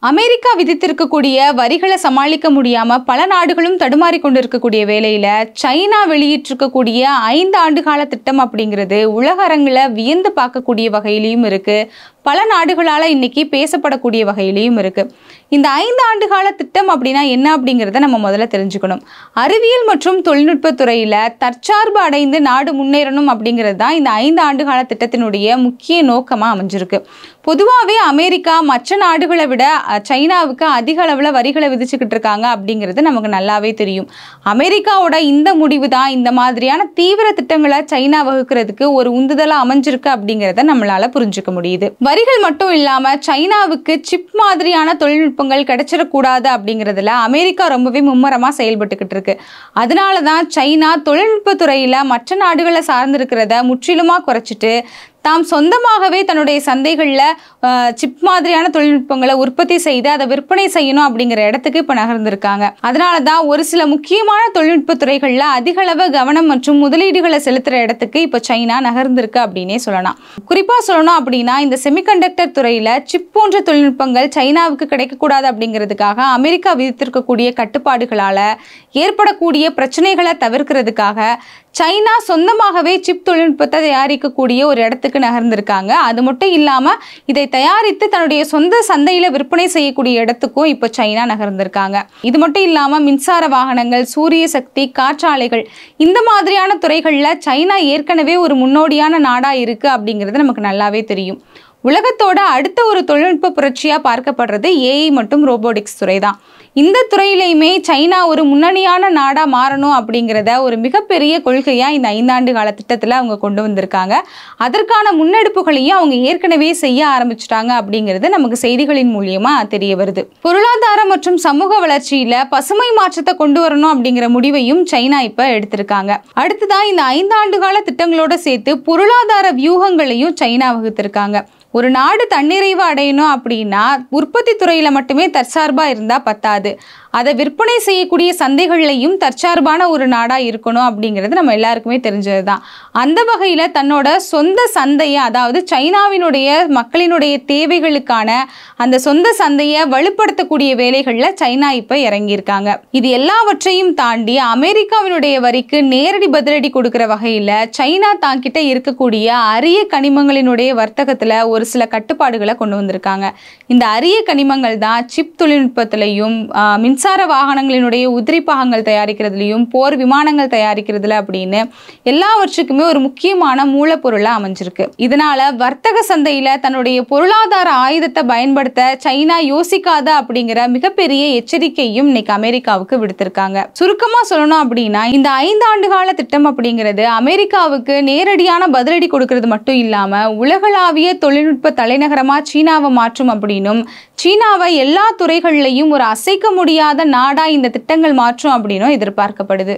America விதித்திருக்கக்கூடிய வரிகளை சமாளிக்க முடியாம பல நாடுகளும் தடுமாறி கொண்டிருக்கக்கூடிய வேளையில சைனா வெளியிட்டிருக்கக்கூடிய 5 ஆண்டுகால திட்டம் அப்படிங்கிறது உலக அரங்குல வியந்து பார்க்கக்கூடிய வகையிலையும் இருக்கு. பல நாடுகளால இன்னைக்கு பேசப்படக்கூடிய வகையிலையும் இருக்கு. இந்த 5 ஆண்டுகால திட்டம் அப்படின்னா என்ன அப்படிங்கிறத நம்ம முதல்ல தெரிஞ்சுக்கணும். அறிவியல் மற்றும் தொழில்நுட்ப துறையில தற்சார்பு அடைந்து நாடு முன்னேறணும் அப்படிங்கிறது தான் இந்த 5 ஆண்டுகால திட்டத்தினுடைய முக்கிய நோக்கமா அமைஞ்சிருக்கு. பொதுவாகவே அமெரிக்கா மற்ற நாடுகளை விட சைனாவுக்கு அதிக அளவில் வரிகளை விதிச்சுக்கிட்டு இருக்காங்க அப்படிங்கிறது நமக்கு நல்லாவே தெரியும். அமெரிக்காவோட இந்த முடிவு தான் இந்த மாதிரியான தீவிர திட்டங்களை சைனா வகுக்கிறதுக்கு ஒரு உந்துதலாக அமைஞ்சிருக்கு அப்படிங்கிறத நம்மளால புரிஞ்சுக்க முடியுது. வரிகள் மட்டும் இல்லாம சைனாவுக்கு சிப் மாதிரியான தொழில்நுட்பங்கள் கிடைச்சிடக்கூடாது அப்படிங்கிறதுல அமெரிக்கா ரொம்பவே மும்முரமா செயல்பட்டுக்கிட்டு இருக்கு. அதனாலதான் சைனா தொழில்நுட்ப துறையில மற்ற நாடுகளை சார்ந்திருக்கிறத முற்றிலுமா குறைச்சிட்டு தாம் சொந்தமாகவே தன்னுடைய சந்தைகளில் சிப் மாதிரியான தொழில்நுட்பங்களை உற்பத்தி செய்து அதை விற்பனை செய்யணும் அப்படிங்கிற இடத்துக்கு இப்போ நகர்ந்திருக்காங்க. அதனால தான் ஒரு சில முக்கியமான தொழில்நுட்ப துறைகளில் அதிக அளவு கவனம் மற்றும் முதலீடுகளை செலுத்துகிற இடத்துக்கு இப்போ சைனா நகர்ந்திருக்கு அப்படின்னே சொல்லலாம். குறிப்பாக சொல்லணும் அப்படின்னா இந்த செமிகண்டக்டர் துறையில் சிப் போன்ற தொழில்நுட்பங்கள் சைனாவுக்கு கிடைக்கக்கூடாது அப்படிங்கிறதுக்காக அமெரிக்கா விதித்திருக்கக்கூடிய கட்டுப்பாடுகளால் ஏற்படக்கூடிய பிரச்சனைகளை தவிர்க்கிறதுக்காக சைனா சொந்தமாகவே சிப் தொழில்நுட்பத்தை தயாரிக்கக்கூடிய ஒரு இடத்துக்கு நகர்ந்திருக்காங்க. அது மட்டும் இல்லாமல் இதை தயாரித்து தன்னுடைய சொந்த சந்தையில் விற்பனை செய்யக்கூடிய இடத்துக்கும் இப்போ சைனா நகர்ந்திருக்காங்க. இது மட்டும் இல்லாமல் மின்சார வாகனங்கள், சூரிய சக்தி, காற்றாலைகள் இந்த மாதிரியான துறைகளில் சைனா ஏற்கனவே ஒரு முன்னோடியான நாடாக இருக்குது அப்படிங்கிறது நமக்கு நல்லாவே தெரியும். உலகத்தோட அடுத்த ஒரு தொழில்நுட்ப புரட்சியாக பார்க்கப்படுறது ஏஐ மற்றும் ரோபோட்டிக்ஸ் துறை தான். இந்த துறையிலையுமே சைனா ஒரு முன்னணியான நாடாக மாறணும் அப்படிங்கிறத ஒரு மிகப்பெரிய கொள்கையாக இந்த 5 ஆண்டு கால திட்டத்தில் அவங்க கொண்டு வந்திருக்காங்க. அதற்கான முன்னெடுப்புகளையும் அவங்க ஏற்கனவே செய்ய ஆரம்பிச்சிட்டாங்க அப்படிங்கிறது நமக்கு செய்திகளின் மூலியமாக தெரிய வருது. பொருளாதார மற்றும் சமூக வளர்ச்சியில் பசுமை மாற்றத்தை கொண்டு வரணும் அப்படிங்கிற முடிவையும் சைனா இப்போ எடுத்திருக்காங்க. அடுத்ததான் இந்த 5 ஆண்டு கால திட்டங்களோட சேர்த்து பொருளாதார வியூகங்களையும் சைனா வகுத்திருக்காங்க. ஒரு நாடு தன்னிறைவு அடையணும் அப்படின்னா உற்பத்தி துறையில் மட்டுமே தற்சார்பாக இருந்தால் பத்தாது, அதை விற்பனை செய்யக்கூடிய சந்தைகள்லையும் தற்சார்பான ஒரு நாடாக இருக்கணும் அப்படிங்கிறது நம்ம எல்லாருக்குமே தெரிஞ்சது தான். அந்த வகையில் தன்னோட சொந்த சந்தையை, அதாவது சைனாவினுடைய மக்களினுடைய தேவைகளுக்கான அந்த சொந்த சந்தையை வலுப்படுத்தக்கூடிய வேலைகளில் சைனா இப்போ இறங்கியிருக்காங்க. இது எல்லாவற்றையும் தாண்டி அமெரிக்காவினுடைய வரிக்கு நேரடி பதிலடி கொடுக்குற வகையில் சைனா தாங்கிட்ட இருக்கக்கூடிய அரிய கனிமங்களினுடைய வர்த்தகத்தில் ஒரு சில கட்டுப்பாடுகளை கொண்டு வந்திருக்காங்க. இந்த அரிய கனிமங்கள் தான் சிப் தொழில்நுட்பத்திலையும் மின்சார வாகனங்களினுடைய உதிரி பாகங்கள் தயாரிக்கிறதுலையும் போர் விமானங்கள் தயாரிக்கிறதுல அப்படின்னு எல்லாவற்றுக்குமே ஒரு முக்கியமான மூலப்பொருளாக அமைஞ்சிருக்கு. இதனால வர்த்தக சந்தையில தன்னுடைய பொருளாதார ஆயுதத்தை பயன்படுத்த சைனா யோசிக்காத அப்படிங்கிற மிகப்பெரிய எச்சரிக்கையும் இன்னைக்கு அமெரிக்காவுக்கு விடுத்திருக்காங்க. சுருக்கமா சொல்லணும் அப்படின்னா இந்த 5 ஆண்டு கால திட்டம் அப்படிங்கிறது அமெரிக்காவுக்கு நேரடியான பதிலடி கொடுக்கறது மட்டும் இல்லாம உலகளாவிய தொழில்நுட்ப தலைநகரமா சீனாவை மாற்றும் அப்படின்னும் சீனாவை எல்லா துறைகள்லையும் ஒரு அசைக்க முடியாத நாடா இந்த திட்டங்கள் மாற்றும் அப்படின்னும் எதிர்பார்க்கப்படுது.